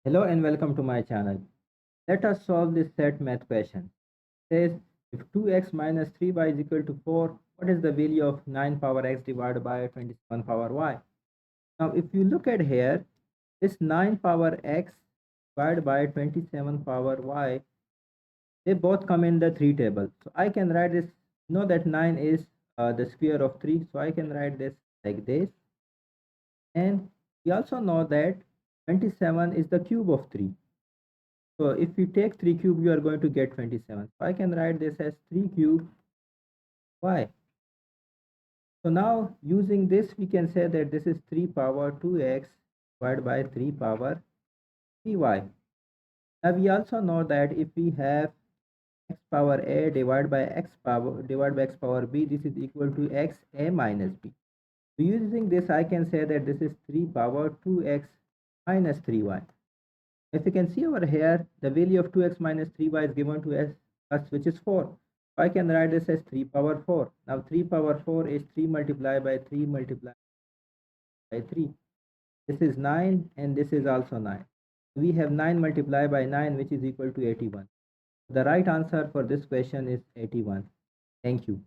Hello and welcome to my channel. Let us solve this set math question. It says if 2x minus 3y is equal to 4, what is the value of 9 power x divided by 27 power y? Now if you look at here, this 9 power x divided by 27 power y, they both come in the 3 table. So I can write this, know that 9 is the square of 3. So I can write this like this. And we also know that 27 is the cube of 3. So if you take 3 cube, you are going to get 27. So I can write this as 3 cube y. So now using this, we can say that this is 3 power 2x divided by 3 power 3y. Now we also know that if we have x power a divided by x power b, this is equal to x a minus b. So using this, I can say that this is 3 power 2x minus 3y. If you can see over here, the value of 2x minus 3y is given to us, which is 4. So I can write this as 3 power 4. Now 3 power 4 is 3 multiplied by 3 multiplied by 3. This is 9 and this is also 9. We have 9 multiplied by 9, which is equal to 81. The right answer for this question is 81. Thank you.